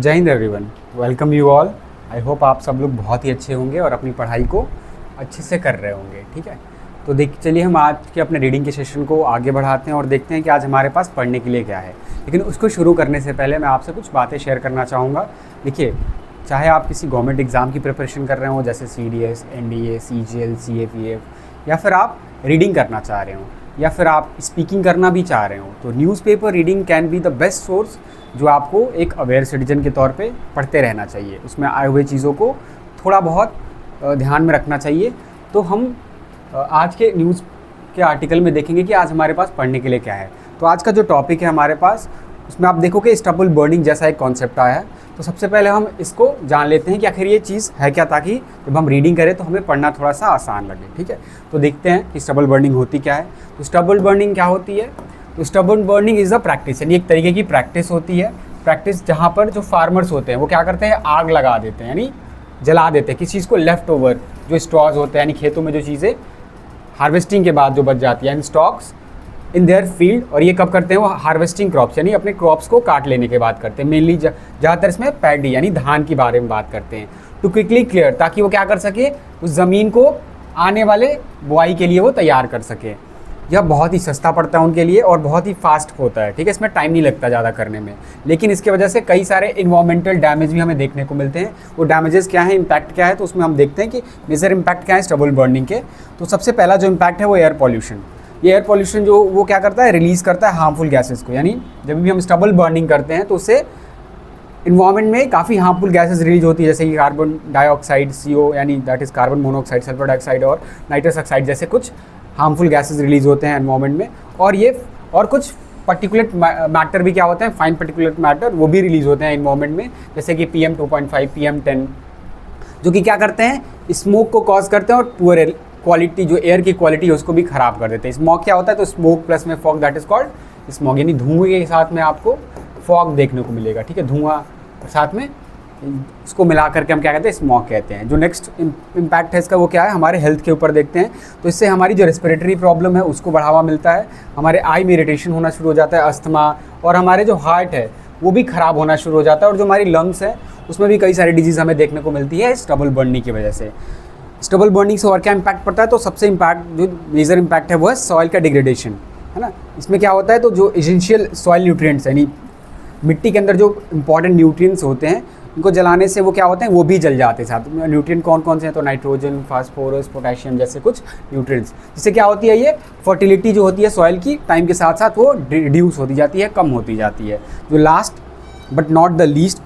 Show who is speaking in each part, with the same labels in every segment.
Speaker 1: जय Hind everyone, welcome you all. I hope आप सब लोग बहुत ही अच्छे होंगे और अपनी पढ़ाई को अच्छे से कर रहे होंगे। ठीक है, तो चलिए हम आज के अपने रीडिंग के सेशन को आगे बढ़ाते हैं और देखते हैं कि आज हमारे पास पढ़ने के लिए क्या है। लेकिन उसको शुरू करने से पहले मैं आपसे कुछ बातें शेयर करना चाहूँगा। देखिए, चाहे आप किसी गवर्नमेंट एग्ज़ाम की प्रिपरेशन कर रहे हो जैसे CDS, NDA, CGL, CAPF, या फिर आप रीडिंग करना चाह रहे हो या फिर आप स्पीकिंग करना भी चाह रहे हो, तो newspaper reading can be the best source जो आपको एक अवेयर सिटीजन के तौर पे पढ़ते रहना चाहिए। उसमें आए हुए चीज़ों को थोड़ा बहुत ध्यान में रखना चाहिए। तो हम आज के न्यूज़ के आर्टिकल में देखेंगे कि आज हमारे पास पढ़ने के लिए क्या है। तो आज का जो टॉपिक है हमारे पास, उसमें आप देखोगे स्टबल बर्निंग जैसा एक कॉन्सेप्ट आया है। तो सबसे पहले हम इसको जान लेते हैं कि आखिर ये चीज़ है क्या, ताकि जब हम रीडिंग करें तो हमें पढ़ना थोड़ा सा आसान लगे। ठीक है, तो देखते हैं कि स्टबल बर्निंग होती क्या है। तो स्टबल बर्निंग क्या होती है? तो stubble burning is a practice, यानी एक तरीके की प्रैक्टिस होती है। प्रैक्टिस जहाँ पर जो फार्मर्स होते हैं वो क्या करते हैं, आग लगा देते हैं, यानी जला देते हैं किसी चीज़ को। लेफ्ट ओवर जो स्ट्रॉज होते हैं, यानी खेतों में जो चीज़ें हार्वेस्टिंग के बाद जो बच जाती है, यानी स्टॉक्स इन देयर फील्ड। और ये कब करते हैं? वो हार्वेस्टिंग क्रॉप्स, यानी अपने क्रॉप्स को काट लेने के बाद करते हैं। मेनली ज़्यादातर इसमें पैडी यानी धान के बारे में बात करते हैं। टू क्विकली क्लियर, ताकि वो क्या कर सके, उस ज़मीन को आने वाले बुआई के लिए वो तैयार कर सके। यह बहुत ही सस्ता पड़ता है उनके लिए और बहुत ही फास्ट होता है। ठीक है, इसमें टाइम नहीं लगता ज़्यादा करने में, लेकिन इसके वजह से कई सारे इन्वायरमेंटल डैमेज भी हमें देखने को मिलते हैं। वो डैमेजेस क्या है, इम्पैक्ट क्या है, तो उसमें हम देखते हैं कि मेजर इम्पैक्ट क्या है स्टबल बर्निंग के। तो सबसे पहला जो इम्पैक्ट है वो एयर पॉल्यूशन। ये एयर पॉल्यूशन जो वो क्या करता है, रिलीज़ करता है हार्मफुल गैसेस को। यानी जब भी हम स्टबल बर्निंग करते हैं तो उससे इन्वायरमेंट में काफ़ी हार्मफुल गैसेस रिलीज होती है, जैसे कि कार्बन डाइऑक्साइड CO, यानी that is carbon monoxide, sulphur dioxide और नाइट्रस ऑक्साइड जैसे कुछ हार्मफुल गैसेस रिलीज होते हैं एनवायरनमेंट में। और ये और कुछ पर्टिकुलेट मैटर भी क्या होते हैं, फाइन पर्टिकुलेट मैटर, वो भी रिलीज होते हैं एनवायरनमेंट में, जैसे कि PM 2.5, PM 10, जो कि क्या करते हैं, स्मोक को कॉज करते हैं और पुअर क्वालिटी, जो एयर की क्वालिटी है उसको भी ख़राब कर देते हैं। स्मोक क्या होता है, तो स्मोक प्लस में fog, that is called smog, यानी धुएं के साथ में आपको फॉग देखने को मिलेगा। ठीक है, धुआं साथ में इसको मिला करके हम क्या कहते हैं, स्मॉग कहते हैं। जो नेक्स्ट इम्पैक्ट है इसका वो क्या है, हमारे हेल्थ के ऊपर देखते हैं। तो इससे हमारी जो रेस्पिरेटरी प्रॉब्लम है उसको बढ़ावा मिलता है, हमारे आई में इरिटेशन होना शुरू हो जाता है, अस्थमा, और हमारे जो हार्ट है वो भी ख़राब होना शुरू हो जाता है। और जो हमारी लंग्स है उसमें भी कई सारी डिजीज़ हमें देखने को मिलती है स्टबल बर्निंग की वजह से। स्टबल बर्निंग से और क्या इम्पैक्ट पड़ता है, तो सबसे इम्पैक्ट जो मेजर इम्पैक्ट है वो है सॉइल का डिग्रेडेशन, है ना। इसमें क्या होता है, तो जो एसेंशियल सॉइल न्यूट्रिएंट्स, यानी मिट्टी के अंदर जो इंपॉर्टेंट न्यूट्रिएंट्स होते हैं, उनको जलाने से वो क्या होते हैं, वो भी जल जाते हैं साथ। न्यूट्रिएंट कौन कौन से हैं, तो नाइट्रोजन, फास्फोरस, पोटेशियम जैसे कुछ न्यूट्रिएंट्स। जिससे क्या होती है, ये फर्टिलिटी जो होती है सॉइल की टाइम के साथ साथ वो रिड्यूस होती जाती है, कम होती जाती है। जो last but not the least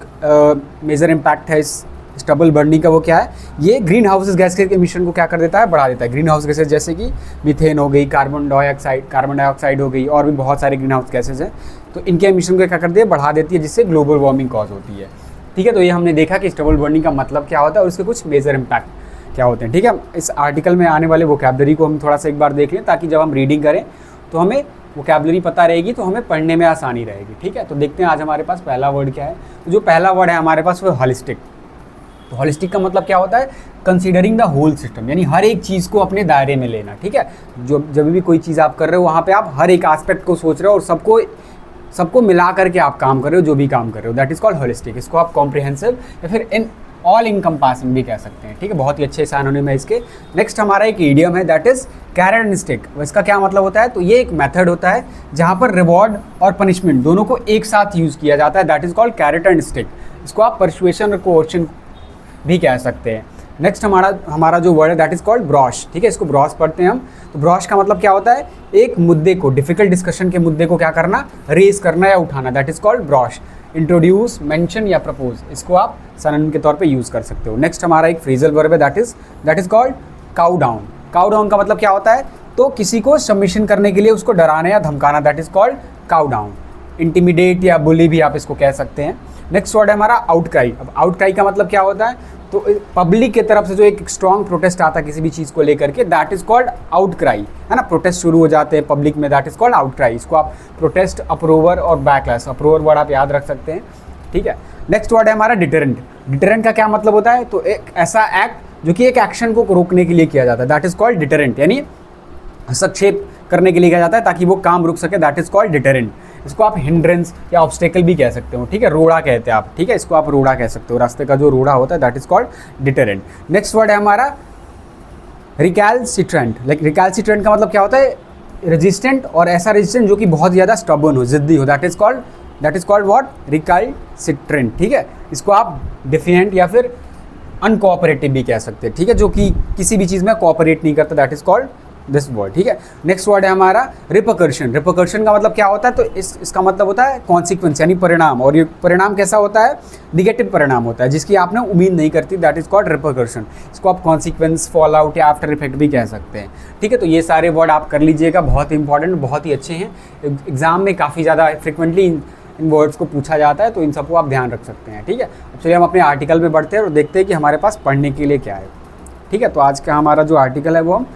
Speaker 1: major impact है इस स्टबल बर्निंग का, वो क्या है, ये ग्रीन हाउस गैस के एमिशन को क्या कर देता है, बढ़ा देता है। ग्रीन हाउस गैसेज जैसे कि मीथेन हो गई, कार्बन डाइऑक्साइड हो गई, और भी बहुत सारे ग्रीन हाउस गैसेज हैं। तो इनके एमिशन को क्या कर दिया, बढ़ा देती है, जिससे ग्लोबल वार्मिंग कॉज होती है। ठीक है, तो ये हमने देखा कि स्टबल बर्निंग का मतलब क्या होता है और उसके कुछ मेजर इम्पैक्ट क्या होते हैं। ठीक है, इस आर्टिकल में आने वाले वोकैबुलरी को हम थोड़ा सा एक बार देख लें, ताकि जब हम रीडिंग करें तो हमें वोकैबुलरी पता रहेगी, तो हमें पढ़ने में आसानी रहेगी। ठीक है, तो देखते हैं आज हमारे पास पहला वर्ड क्या है। तो जो पहला वर्ड है हमारे पास वो हॉलिस्टिक। तो हॉलिस्टिक का मतलब क्या होता है, कंसीडरिंग द होल सिस्टम, यानी हर एक चीज़ को अपने दायरे में लेना। ठीक है, जो जब भी कोई चीज़ आप कर रहे हो वहाँ पे आप हर एक एस्पेक्ट को सोच रहे हो और सबको मिला करके आप काम कर रहे हो, जो भी काम कर रहे हो, दैट इज़ कॉल्ड होलिस्टिक। इसको आप कॉम्प्रिहेंसिव या फिर इन ऑल इनकम्पासिंग भी कह सकते हैं। ठीक है, बहुत ही अच्छे सिनोनिम है इसके। नेक्स्ट हमारा एक इडियम है, that is carat and stick. इसका क्या मतलब होता है, तो ये एक मेथड होता है जहाँ पर रिवॉर्ड और पनिशमेंट दोनों को एक साथ यूज़ किया जाता है, that is called carat and stick. इसको आप परसुएशन और कोएर्शन भी कह सकते हैं। नेक्स्ट हमारा जो वर्ड है दैट इज़ कॉल्ड ब्रॉश। ठीक है, इसको ब्रॉश पढ़ते हैं हम। तो ब्रॉश का मतलब क्या होता है, एक मुद्दे को, डिफिकल्ट डिस्कशन के मुद्दे को क्या करना, रेज करना या उठाना, that is called broach. Introduce, mention या प्रपोज, इसको आप सिनोनिम के तौर पे यूज़ कर सकते हो। नेक्स्ट हमारा एक फ्रेजल वर्ब है, that is called cow down. Cow down का मतलब क्या होता है, तो किसी को सबमिशन करने के लिए उसको डराना या धमकाना, that is called cow down. Intimidate या बुली भी आप इसको कह सकते हैं। नेक्स्ट वर्ड है हमारा आउटक्राई। अब आउटक्राई का मतलब क्या होता है, तो पब्लिक की तरफ से जो एक स्ट्रॉन्ग प्रोटेस्ट आता है किसी भी चीज़ को लेकर के, दैट इज़ कॉल्ड आउटक्राई, है ना। प्रोटेस्ट शुरू हो जाते हैं पब्लिक में, दैट इज़ कॉल्ड आउटक्राई। इसको आप प्रोटेस्ट, अप्रूवर और बैकलैश, अप्रूवर वर्ड आप याद रख सकते हैं। ठीक है, नेक्स्ट वर्ड है हमारा डिटरेंट। डिटरेंट का क्या मतलब होता है, तो एक ऐसा एक्ट जो कि एक एक्शन को रोकने के लिए किया जाता है, दैट इज़ कॉल्ड डिटरेंट, यानी हस्तक्षेप करने के लिए किया जाता है ताकि वो काम रुक सके, दैट इज़ कॉल्ड डिटरेंट। इसको आप हिंड्रेंस या ऑब्स्टेकल भी कह सकते हो, ठीक है, रोड़ा कहते हैं आप, ठीक है, इसको आप रोड़ा कह सकते हो, रास्ते का जो रोड़ा होता है that is called deterrent. Next word है हमारा रिकैल्सिट्रेंट। लाइक रिकैल्सिट्रेंट का मतलब क्या होता है, रेजिस्टेंट, और ऐसा रेजिस्टेंट जो कि बहुत ज़्यादा स्टबर्न हो, जिद्दी हो, that is called what, recalcitrant, ठीक है। इसको आप डिफिएंट या फिर अनकोऑपरेटिव भी कह सकते हैं, ठीक है, जो कि किसी भी चीज़ में कोऑपरेट नहीं करता, that is called this word, ठीक है। नेक्स्ट वर्ड है हमारा रिपरकर्शन। रिपरकर्शन का मतलब क्या होता है, तो इसका मतलब होता है कॉन्सिक्वेंस यानी परिणाम, और ये परिणाम कैसा होता है, निगेटिव परिणाम होता है जिसकी आपने उम्मीद नहीं करती, दैट इज कॉल्ड रिपरकर्शन। इसको आप कॉन्सिक्वेंस, फॉल आउट या आफ्टर इफेक्ट भी कह सकते हैं, ठीक है। तो ये सारे वर्ड आप कर लीजिएगा, बहुत ही इंपॉर्टेंट, बहुत ही अच्छे हैं, एग्जाम में काफ़ी ज़्यादा फ्रिक्वेंटली इन वर्ड्स को पूछा जाता है, तो इन सबको आप ध्यान रख सकते हैं, ठीक है। अब चलिए हम अपने आर्टिकल में बढ़ते हैं और देखते हैं कि हमारे पास पढ़ने के लिए क्या है, ठीक है। तो आज का हमारा जो आर्टिकल है वो हम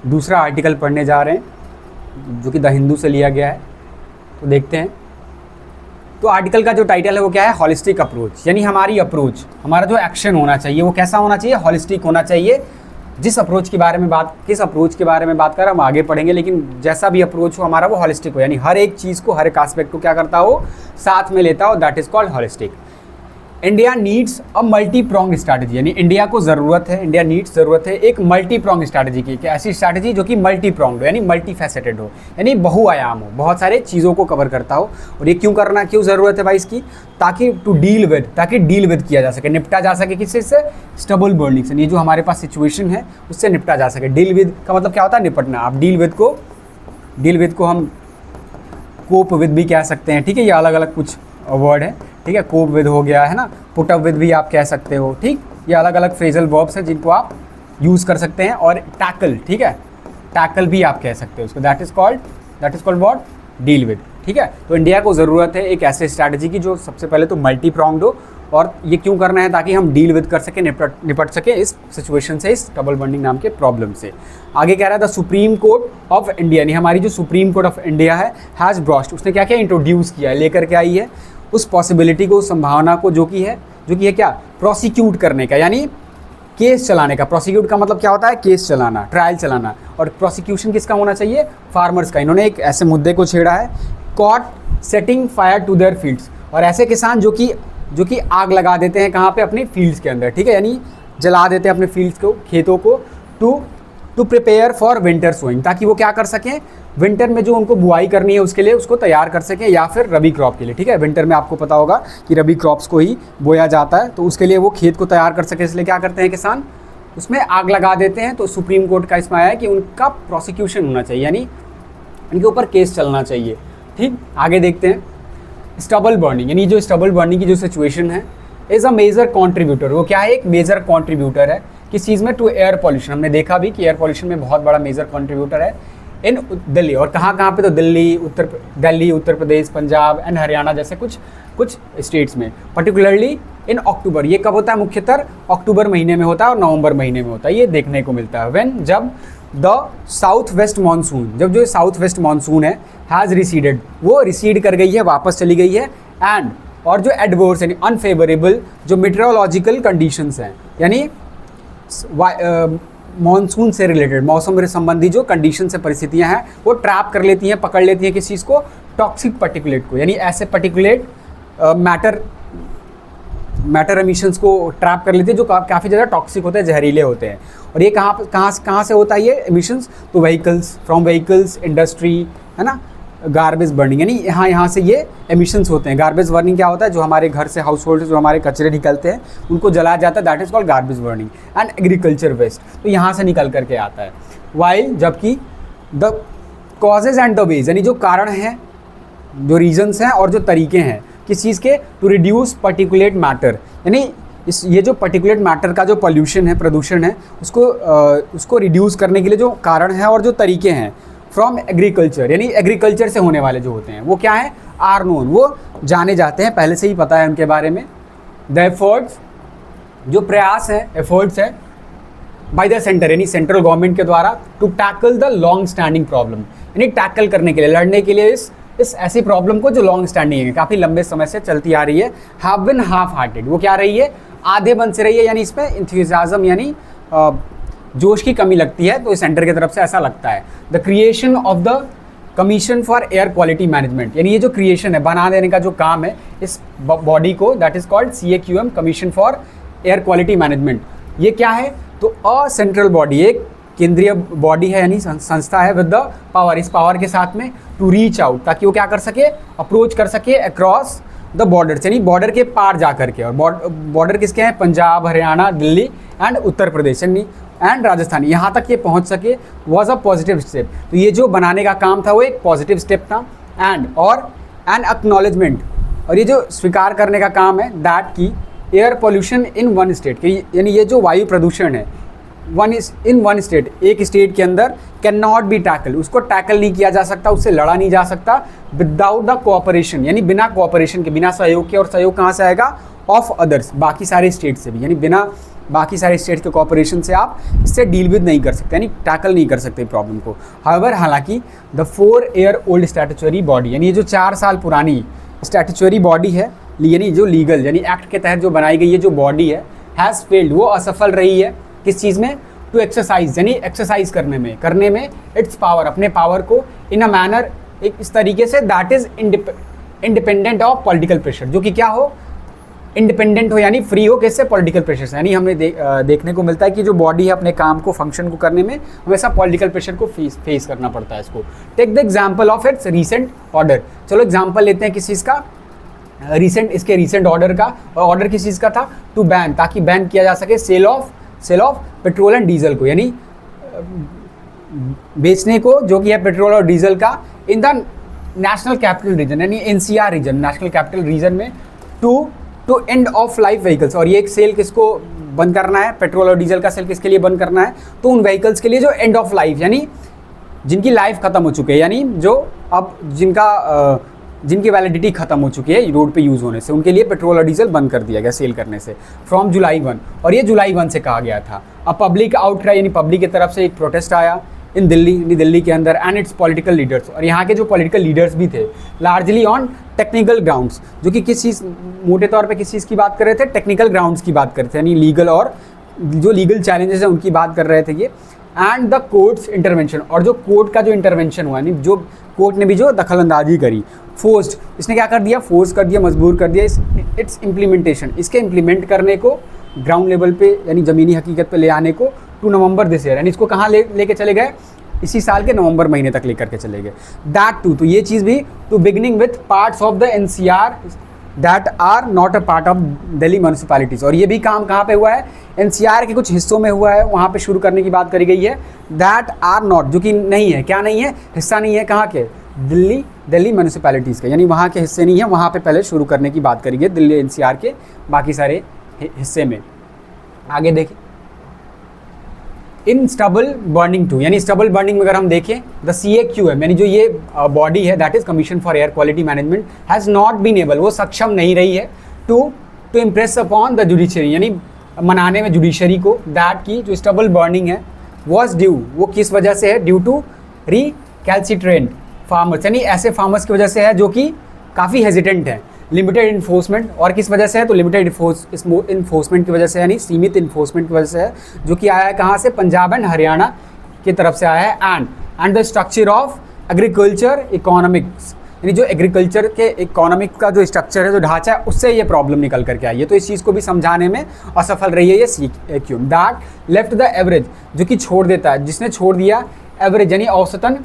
Speaker 1: दूसरा आर्टिकल पढ़ने जा रहे हैं जो कि द हिंदू से लिया गया है, तो देखते हैं। तो आर्टिकल का जो टाइटल है वो क्या है, हॉलिस्टिक अप्रोच, यानी हमारी अप्रोच, हमारा जो एक्शन होना चाहिए वो कैसा होना चाहिए, हॉलिस्टिक होना चाहिए। किस अप्रोच के बारे में बात कर हम आगे पढ़ेंगे, लेकिन जैसा भी अप्रोच हो हमारा वो हॉलिस्टिक हो, यानी हर एक चीज़ को, हर एक एस्पेक्ट को क्या करता हो, साथ में लेता हो, that is called holistic. India needs a multi prong strategy, यानी इंडिया को ज़रूरत है एक मल्टी प्रोंग स्ट्रैटेजी की, ऐसी स्ट्रैटेजी जो कि मल्टी प्रोंग हो, यानी मल्टी फैसेटेड हो, यानी बहुआयाम हो, बहुत सारे चीज़ों को कवर करता हो। और ये क्यों ज़रूरत है भाई इसकी, ताकि डील विद किया जा सके, निपटा जा सके किससे, स्टबल बर्निंग से। ये जो हमारे पास सिचुएशन है उससे निपटा जा सके। डील विद का मतलब क्या होता है, निपटना। आप डील विद को हम कोप विद भी कह सकते हैं, ठीक है, ये अलग अलग कुछ वर्ड है, ठीक है। कोप विद हो गया है ना, पुट अप विद भी आप कह सकते हो, ठीक। ये अलग अलग फ्रेजल वर्ब्स हैं जिनको आप यूज़ कर सकते हैं। और टैकल, ठीक है, टैकल भी आप कह सकते हो उसको, that is called what, deal with, ठीक है। तो इंडिया को ज़रूरत है एक ऐसे स्ट्रैटेजी की जो सबसे पहले तो मल्टी प्रोंग्ड हो, और ये क्यों करना है, ताकि हम डील विद कर सकें, निपट सकें इस सिचुएशन से, इस डबल बॉन्डिंग नाम के प्रॉब्लम से। आगे कह रहा था सुप्रीम कोर्ट ऑफ इंडिया, यानी हमारी जो सुप्रीम कोर्ट ऑफ इंडिया है, हैज़ ब्रॉस्ट, उसने क्या इंट्रोड्यूस किया है, लेकर के आई है उस पॉसिबिलिटी को, उस संभावना को, जो कि है क्या, प्रोसिक्यूट करने का, यानी केस चलाने का। प्रोसिक्यूट का मतलब क्या होता है, केस चलाना, ट्रायल चलाना। और प्रोसिक्यूशन किसका होना चाहिए, फार्मर्स का। इन्होंने एक ऐसे मुद्दे को छेड़ा है, caught setting fire to their fields, और ऐसे किसान जो कि आग लगा देते हैं कहाँ पे, अपने फील्ड्स के अंदर, ठीक है, यानी जला देते हैं अपने फील्ड्स को, खेतों को, to prepare for winter sowing, ताकि वो क्या कर सकें, विंटर में जो उनको बुआई करनी है उसके लिए उसको तैयार कर सकें, या फिर रबी क्रॉप के लिए, ठीक है। विंटर में आपको पता होगा कि रबी क्रॉप्स को ही बोया जाता है, तो उसके लिए वो खेत को तैयार कर सके, इसलिए क्या करते हैं किसान, उसमें आग लगा देते हैं। तो सुप्रीम कोर्ट का इसमें आया है कि उनका प्रोसिक्यूशन होना चाहिए, यानी इनके ऊपर केस चलना चाहिए, ठीक। आगे देखते हैं, स्टबल बर्निंग, यानी जो स्टबल बर्निंग की जो सिचुएशन है, इज़ अ मेजर कॉन्ट्रीब्यूटर, वो क्या है, एक मेजर कॉन्ट्रीब्यूटर है किस चीज़ में, टू एयर पॉल्यूशन। हमने देखा भी कि एयर पॉल्यूशन में बहुत बड़ा मेजर कॉन्ट्रीब्यूटर है इन दिल्ली, और कहाँ पे, तो दिल्ली, उत्तर प्रदेश, पंजाब एंड हरियाणा जैसे कुछ स्टेट्स में, पर्टिकुलरली इन अक्टूबर। ये कब होता है, मुख्यतः अक्टूबर महीने में होता है और नवंबर महीने में होता है, ये देखने को मिलता है। व्हेन, जब द साउथ वेस्ट मानसून, जब जो साउथ वेस्ट मानसून है, हैज़ रिसीडेड, वो रिसीड कर गई है, वापस चली गई है, एंड और जो एडवर्स यानी अनफेवरेबल जो मेट्रोलॉजिकल कंडीशंस हैं, यानी मॉनसून से रिलेटेड, मौसम से संबंधी जो कंडीशन से परिस्थितियां हैं, वो ट्रैप कर लेती हैं, पकड़ लेती हैं किस चीज़ को, टॉक्सिक पार्टिकुलेट को, यानी ऐसे पार्टिकुलेट मैटर एमिशंस को ट्रैप कर लेती है जो काफ़ी ज़्यादा टॉक्सिक होते हैं, जहरीले होते हैं। और ये कहाँ से होता है ये एमिशंस, तो फ्रॉम व्हीकल्स, इंडस्ट्री, है ना, गार्बेज बर्निंग, यानी यहाँ से ये एमिशंस होते हैं। गार्बेज बर्निंग क्या होता है, जो हमारे घर से, हाउस होल्ड से जो हमारे कचरे निकलते हैं उनको जलाया जाता है, that is called garbage burning. And agriculture waste, तो यहाँ से निकल करके आता है। वाइल, जबकि the causes and the ways, यानी जो कारण हैं, जो रीजन्स हैं और जो तरीके हैं किस चीज़ के, टू रिड्यूस पर्टिकुलेट मैटर, यानी ये जो पर्टिकुलेट मैटर का जो पॉल्यूशन है, प्रदूषण है, उसको रिड्यूस करने के लिए जो कारण है और जो तरीके हैं, फ्रॉम एग्रीकल्चर, यानी एग्रीकल्चर से होने वाले जो होते हैं वो क्या है, आर नोन, वो जाने जाते हैं, पहले से ही पता है उनके बारे में। द एफर्ट्स, जो प्रयास है, एफर्ट्स है बाय द सेंटर, यानी सेंट्रल गवर्नमेंट के द्वारा, to tackle the long standing problem, यानी टैकल करने के लिए, लड़ने के लिए इस ऐसी प्रॉब्लम को जो लॉन्ग स्टैंडिंग है, काफ़ी लंबे समय से चलती आ रही है। हैव बिन हाफ हार्टेड, वो क्या रही है, आधे बन से रही है, यानी इसमें इंथुजियाज्म यानी जोश की कमी लगती है, तो इस सेंटर की तरफ से ऐसा लगता है। The creation of the commission for air quality management, यानी ये जो क्रिएशन है, बना देने का जो काम है इस बॉडी को, that is called CAQM, commission for air quality management. ये क्या है? तो अ सेंट्रल बॉडी, एक केंद्रीय बॉडी है यानी संस्था है, विद द पावर, इस पावर के साथ में टू रीच आउट, ताकि वो क्या कर सके, अप्रोच कर सके अक्रॉस द बॉर्डर, यानी बॉर्डर के पार जा करके। और बॉर्डर किसके हैं? पंजाब, हरियाणा, दिल्ली एंड उत्तर प्रदेश यानी एंड राजस्थान, यहाँ तक ये पहुँच सके, वॉज अ पॉजिटिव स्टेप। तो ये जो बनाने का काम था वो एक पॉजिटिव स्टेप था। एंड और एन एक्नॉलेजमेंट, और ये जो स्वीकार करने का काम है, दैट की air pollution in one state, यानी ये जो वायु प्रदूषण है इन वन स्टेट, एक स्टेट के अंदर, कैन नॉट बी टैकल, उसको टैकल नहीं किया जा सकता, उससे लड़ा नहीं जा सकता, विदाउट द कोऑपरेशन, यानी बिना कोऑपरेशन के, बिना सहयोग के। और सहयोग कहाँ से आएगा? ऑफ अदर्स, बाकी सारे स्टेट से भी, यानी बिना बाकी सारे स्टेट के कोऑपरेशन से आप इससे डील विद नहीं कर सकते, यानी टैकल नहीं कर सकते प्रॉब्लम को। हाउएवर, हालांकि the 4 year old statutory body, यानी ये जो 4 साल पुरानी स्टैट्यूटरी बॉडी है, यानी जो लीगल यानी एक्ट के तहत जो बनाई गई ये जो बॉडी है, हैज़ फेल्ड, वो असफल रही है किस चीज़ में? टू एक्सरसाइज, यानी एक्सरसाइज करने में इट्स पावर, अपने पावर को, इन अ मैनर, एक इस तरीके से, that is independent of political pressure, जो कि क्या हो? इंडिपेंडेंट हो, यानी फ्री हो किससे? पॉलिटिकल प्रेशर से। यानी हमें देखने को मिलता है कि जो बॉडी है अपने काम को, फंक्शन को करने में हमेशा पॉलिटिकल प्रेशर को फेस करना पड़ता है इसको। Take the example of its recent order, चलो एग्जाम्पल लेते हैं किस चीज़ का? इसके रीसेंट ऑर्डर का। और ऑर्डर किस चीज़ का था? टू बैन, ताकि बैन किया जा सके sale of petrol and diesel को, यानी बेचने को, जो कि है पेट्रोल और डीजल का, in the national capital region, यानी NCR region, national capital region में, to end of life vehicles. और ये एक सेल किसको बंद करना है? पेट्रोल और डीजल का सेल किसके लिए बंद करना है? तो उन व्हीकल्स के लिए जो एंड ऑफ लाइफ, यानी जिनकी लाइफ खत्म हो चुकी है, यानी जो अब जिनकी वैलिडिटी खत्म हो चुकी है रोड पे यूज़ होने से, उनके लिए पेट्रोल और डीजल बंद कर दिया गया सेल करने से, फ्रॉम जुलाई 1। और ये जुलाई 1 से कहा गया था। अब पब्लिक आउटक्राई, यानी पब्लिक की तरफ से एक प्रोटेस्ट आया इन दिल्ली, यानी दिल्ली के अंदर, एंड इट्स पॉलिटिकल लीडर्स, और यहाँ के जो पॉलिटिकल लीडर्स भी थे, लार्जली ऑन टेक्निकल ग्राउंड्स, जो कि किस चीज़, मोटे तौर पे किस चीज़ की बात कर रहे थे? टेक्निकल ग्राउंड्स की बात कर रहे थे, यानी लीगल और जो लीगल चैलेंजेस हैं उनकी बात कर रहे थे ये। एंड द कोर्ट्स इंटरवेंशन, और जो कोर्ट का जो इंटरवेंशन हुआ, यानी जो कोर्ट ने भी जो दखलंदाजी करी, फोर्स्ड, इसने क्या कर दिया? फोर्स कर दिया, मजबूर कर दिया इट्स इम्प्लीमेंटेशन, इसके इम्प्लीमेंट करने को ग्राउंड लेवल पे, यानी ज़मीनी हकीकत पे ले आने को, टू नवंबर दिस ईयर, यानी इसको कहाँ लेके चले गए? इसी साल के नवंबर महीने तक लेकर के चले गए। दैट टू, तो ये चीज़ भी to beginning with parts of the NCR that are not a part of Delhi municipalities, और ये भी काम कहाँ पे हुआ है? NCR के कुछ हिस्सों में हुआ है, वहाँ पे शुरू करने की बात करी गई है। दैट आर नॉट, जो कि नहीं है, क्या नहीं है? हिस्सा नहीं है, कहाँ के? दिल्ली म्यूनसिपैलिटीज़ के, यानी वहाँ के हिस्से नहीं है, वहाँ पे पहले शुरू करने की बात करी गई दिल्ली NCR के बाकी सारे हिस्से में। आगे देखिए, इन स्टबल बर्निंग टू, यानी स्टबल बर्निंग में अगर हम देखें, द CAQM, यानी जो ये बॉडी है, that is commission for air quality management, has not been able, वो सक्षम नहीं रही है to impress upon the judiciary, यानी मनाने में जुडिशरी को, दैट की जो स्टबल बर्निंग है वॉज ड्यू, वो किस वजह से है? ड्यू टू रिकैल्सिट्रेंट फार्मर्स, यानी ऐसे फार्मर्स की वजह से है जो कि काफ़ी हेजिटेंट हैं। लिमिटेड इन्फोर्समेंट, और किस वजह से है? तो लिमिटेड इन्फोर्समेंट की वजह से, यानी सीमित इन्फोर्समेंट की वजह से है, जो कि आया है कहाँ से? पंजाब एंड हरियाणा की तरफ से आया है। And the structure of agriculture economics, यानी जो एग्रीकल्चर के इकोनॉमिक का जो स्ट्रक्चर है, जो ढांचा है, उससे ये प्रॉब्लम निकल करके आई है। तो इस चीज़ को भी समझाने में असफल रही है ये CAQM। That left the average, जो कि छोड़ देता है, जिसने छोड़ दिया एवरेज, यानी औसतन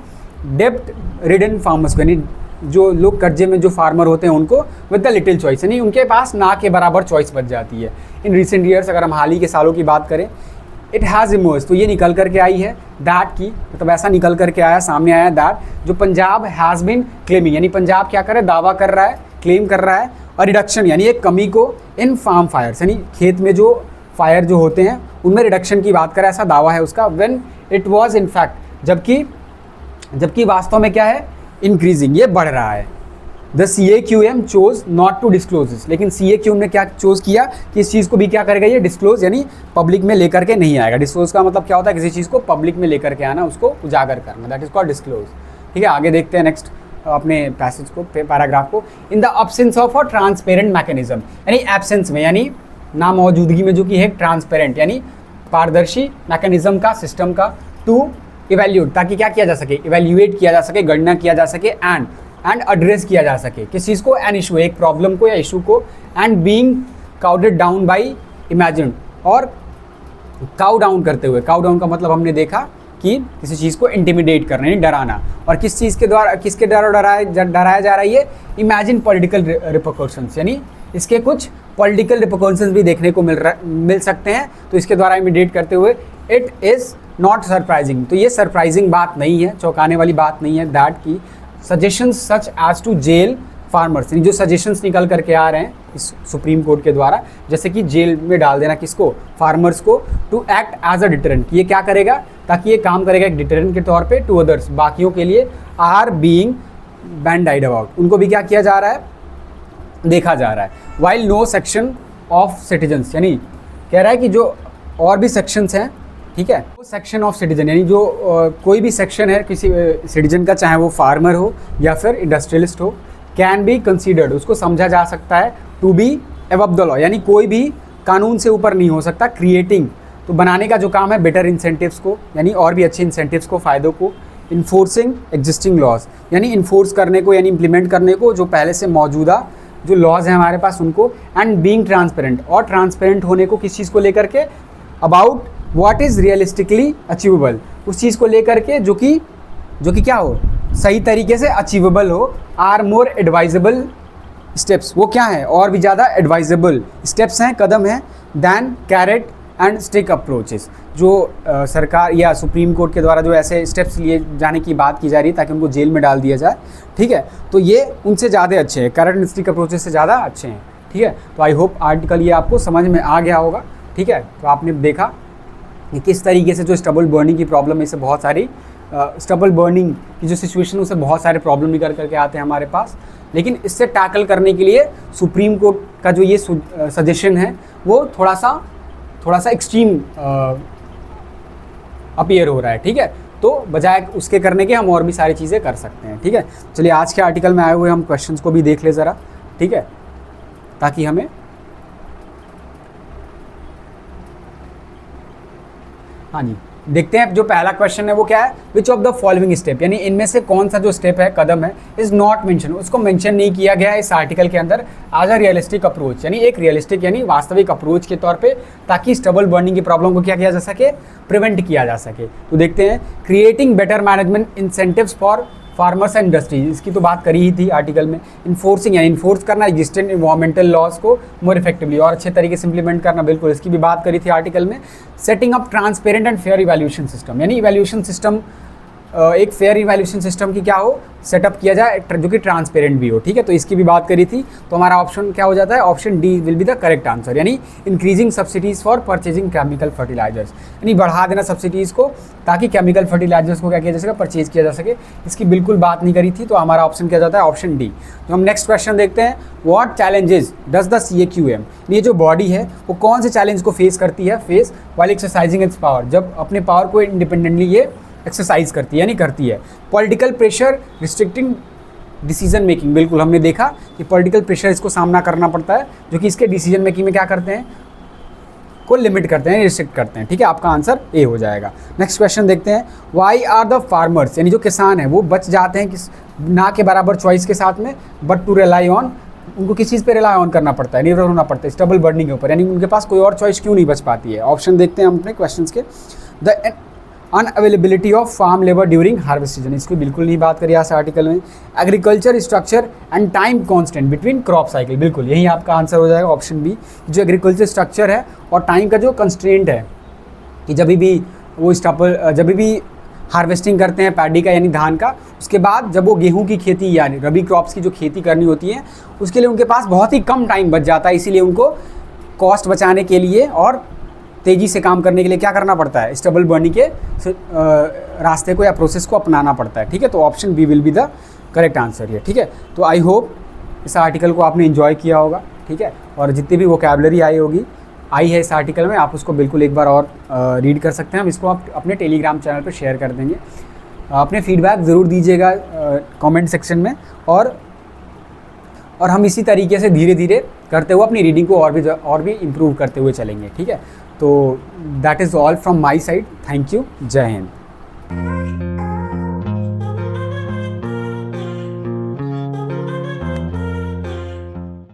Speaker 1: डेप्ट रिडन फार्मर्स को, यानी जो लोग कर्जे में जो फार्मर होते हैं उनको, विद द लिटिल चॉइस, यानी उनके पास ना के बराबर चॉइस बच जाती है। इन रिसेंट ईयर्स, अगर हम हाल ही के सालों की बात करें, इट हैज़ इमर्ज, तो ये निकल करके आई है दैट की, मतलब ऐसा निकल करके आया, सामने आया दैट जो पंजाब हैज़ बिन क्लेमिंग, यानी पंजाब क्या कर रहा है? दावा कर रहा है, क्लेम कर रहा है, और रिडक्शन, यानी एक कमी को, इन फार्म फायर्स, यानी खेत में जो फायर जो होते हैं उनमें रिडक्शन की बात कर रहा है, ऐसा दावा है उसका। When it was in fact, जबकि वास्तव में क्या है? इंक्रीजिंग, ये बढ़ रहा है। The CAQM chose not to disclose this, लेकिन CAQM ने क्या चोज किया कि इस चीज़ को भी क्या करेगा? ये डिस्क्लोज, यानी पब्लिक में लेकर के नहीं आएगा। डिस्क्लोज का मतलब क्या होता है? किसी चीज़ को पब्लिक में लेकर के आना, उसको उजागर करना, दैट इज कॉल्ड डिस्क्लोज। ठीक है, आगे देखते हैं नेक्स्ट अपने पैसेज को, पैराग्राफ को। In the absence of a transparent mechanism, यानी एब्सेंस में, यानी ना मौजूदगी में, जो कि है ट्रांसपेरेंट, यानी पारदर्शी मैकेनिज्म का, सिस्टम का, इवेल्यूट, ताकि क्या किया जा सके, इवेल्यूएट किया जा सके, गणना किया जा सके, एंड एड्रेस किया जा सके किस चीज़ को, एन इशू, एक प्रॉब्लम को या इशू को, and being काउडेड down by imagine, और काउ डाउन करते हुए, काउ डाउन का मतलब हमने देखा कि किसी चीज़ को इंटिमिडेट करना यानी डराना, और किस चीज़ के द्वारा, किसके द्वारा डराया जा रहा है, ये इमेजिन पॉलिटिकल रिपरकशंस, यानी इसके कुछ पॉलिटिकल रिपरकशंस भी देखने को मिल सकते हैं, तो इसके द्वारा इमिडिएट करते हुए इट इज़ नॉट सरप्राइजिंग, तो ये सरप्राइजिंग बात नहीं है, चौंकाने वाली बात नहीं है, दैट की suggestions such as to jail farmers, जो सजेशंस निकल करके आ रहे हैं इस सुप्रीम कोर्ट के द्वारा, जैसे कि जेल में डाल देना किसको, फार्मर्स को, to act as a deterrent, ये क्या करेगा, ताकि ये काम करेगा एक डिटरेंट के तौर पे टू अदर्स, बाकियों के लिए, आर बीइंग बैंडाइड अबाउट, उनको भी क्या किया जा रहा है, देखा जा रहा है, while no section of citizens, यानी कह रहा है कि जो और भी सेक्शंस हैं, ठीक है, वो सेक्शन ऑफ सिटीजन, यानी जो कोई भी सेक्शन है किसी सिटीजन का, चाहे वो फार्मर हो या फिर इंडस्ट्रियलिस्ट हो, कैन बी कंसीडर्ड, उसको समझा जा सकता है, to be above the law, यानी कोई भी कानून से ऊपर नहीं हो सकता, क्रिएटिंग, तो बनाने का जो काम है बेटर इंसेंटिव्स को, यानी और भी अच्छे इंसेंटिव्स को, फ़ायदों को, इन्फोर्सिंग एग्जिस्टिंग लॉज, यानी इन्फोर्स करने को, यानी इम्प्लीमेंट करने को जो पहले से मौजूदा जो लॉज हैं हमारे पास उनको, एंड बीइंग ट्रांसपेरेंट, और ट्रांसपेरेंट होने को किस चीज़ को लेकर के, about what is realistically achievable, उस चीज़ को लेकर के जो कि क्या हो, सही तरीके से अचीवेबल हो, आर मोर एडवाइजेबल स्टेप्स, वो क्या है, और भी ज़्यादा एडवाइजेबल स्टेप्स हैं, कदम हैं, than carrot and stick approaches, जो सरकार या सुप्रीम कोर्ट के द्वारा जो ऐसे स्टेप्स लिए जाने की बात की जा रही है ताकि उनको जेल में डाल दिया जाए, ठीक है, तो ये उनसे ज़्यादा अच्छे हैं, कैरेट एंड स्टिक अप्रोचेस से ज़्यादा अच्छे हैं, ठीक है। तो आई होप आर्टिकल ये आपको समझ में आ गया होगा, ठीक है। तो आपने देखा कि किस तरीके से जो स्टबल बर्निंग की प्रॉब्लम है, इससे बहुत सारी स्टबल बर्निंग की जो सिचुएशन है उससे बहुत सारे प्रॉब्लम निकल करके आते हैं हमारे पास, लेकिन इससे टैकल करने के लिए सुप्रीम कोर्ट का जो ये सजेशन है वो थोड़ा सा एक्सट्रीम अपीयर हो रहा है, ठीक है। तो बजाय उसके करने के हम और भी सारी चीज़ें कर सकते हैं, ठीक है। चलिए आज के आर्टिकल में आए हुए हम क्वेश्चंस को भी देख ले ज़रा, ठीक है, ताकि हमें, हाँ जी, देखते हैं जो पहला क्वेश्चन है वो क्या है, which of the following step, यानी इनमें से कौन सा जो स्टेप है, कदम है, इज नॉट मेंशन, उसको मेंशन नहीं किया गया है इस आर्टिकल के अंदर, एज अ रियलिस्टिक अप्रोच, यानी एक रियलिस्टिक यानी वास्तविक अप्रोच के तौर पे, ताकि स्टबल बर्निंग की प्रॉब्लम को क्या किया जा सके, प्रिवेंट किया जा सके। तो देखते हैं, creating better management incentives for farmers and industries, इसकी तो बात करी ही थी आर्टिकल में, इन्फोर्सिंग यानी इन्फोर्स करना एग्जिस्टेंट इन्वायरमेंटल लॉज को मोर इफेक्टिवली और अच्छे तरीके से इंप्लीमेंट करना, बिल्कुल इसकी भी बात करी थी आर्टिकल में। Setting up transparent and fair evaluation system, यानी इवैल्यूएशन सिस्टम, एक फेयर इवैल्यूएशन सिस्टम की क्या हो, सेटअप किया जाए जो कि ट्रांसपेरेंट भी हो, ठीक है। तो इसकी भी बात करी थी, तो हमारा ऑप्शन क्या हो जाता है, option D will be the correct answer, यानी increasing subsidies for purchasing chemical fertilisers, यानी बढ़ा देना सब्सिडीज़ को ताकि केमिकल फर्टिलाइजर्स को क्या किया जा सके, परचेज किया जा सके, इसकी बिल्कुल बात नहीं करी थी, तो हमारा ऑप्शन क्या जाता है, ऑप्शन डी। तो हम नेक्स्ट क्वेश्चन देखते हैं, what challenges does the CAQM, ये जो बॉडी है वो कौन से चैलेंज को फेस करती है, face while exercising it's power, जब अपने पावर को इंडिपेंडेंटली ये एक्सरसाइज करती है, यानी करती है। Political pressure restricting decision making, बिल्कुल हमने देखा कि पॉलिटिकल प्रेशर इसको सामना करना पड़ता है, जो कि इसके डिसीजन मेकिंग में क्या करते हैं, को लिमिट करते हैं, रिस्ट्रिक्ट करते हैं, ठीक है। आपका आंसर ए हो जाएगा। नेक्स्ट क्वेश्चन देखते हैं, वाई आर द फार्मर्स, यानी जो किसान है वो बच जाते हैं किस ना के बराबर चॉइस के साथ में, बट टू रिलाई ऑन, उनको किस चीज़ पे रिलाई ऑन करना पड़ता है, निर्भर होना पड़ता है स्टबल बर्निंग के ऊपर, यानी उनके पास कोई और चॉइस क्यों नहीं बच पाती है। ऑप्शन देखते हैं हम अपने क्वेश्चंस के, the unavailability of farm labour during harvest season, इसको बिल्कुल नहीं बात करी आज आर्टिकल में। Agriculture structure and time constant between crop cycle, बिल्कुल यही आपका आंसर हो जाएगा, ऑप्शन बी। जो एग्रीकल्चर स्ट्रक्चर है और टाइम का जो कंस्ट्रेंट है कि जब भी हार्वेस्टिंग करते हैं पैडी का यानी धान का, उसके बाद जब वो गेहूं की खेती यानी रबी क्रॉप्स की जो खेती करनी होती है उसके लिए उनके पास बहुत ही कम टाइम बच जाता है, इसीलिए उनको कॉस्ट बचाने के लिए और तेज़ी से काम करने के लिए क्या करना पड़ता है, स्टबल बर्निंग के रास्ते को या प्रोसेस को अपनाना पड़ता है, ठीक है। तो option b will be the correct answer है, ठीक है। तो आई होप इस आर्टिकल को आपने एंजॉय किया होगा, ठीक है, और जितनी भी वोकैबुलरी आई है इस आर्टिकल में, आप उसको बिल्कुल एक बार और रीड कर सकते हैं। हम इसको आप अपने टेलीग्राम चैनल पर शेयर कर देंगे। अपने फीडबैक ज़रूर दीजिएगा कमेंट सेक्शन में, और हम इसी तरीके से धीरे धीरे करते हुए अपनी रीडिंग को और भी इम्प्रूव करते हुए चलेंगे, ठीक है। तो that is all from my side, thank you, जय हिंद। हैं।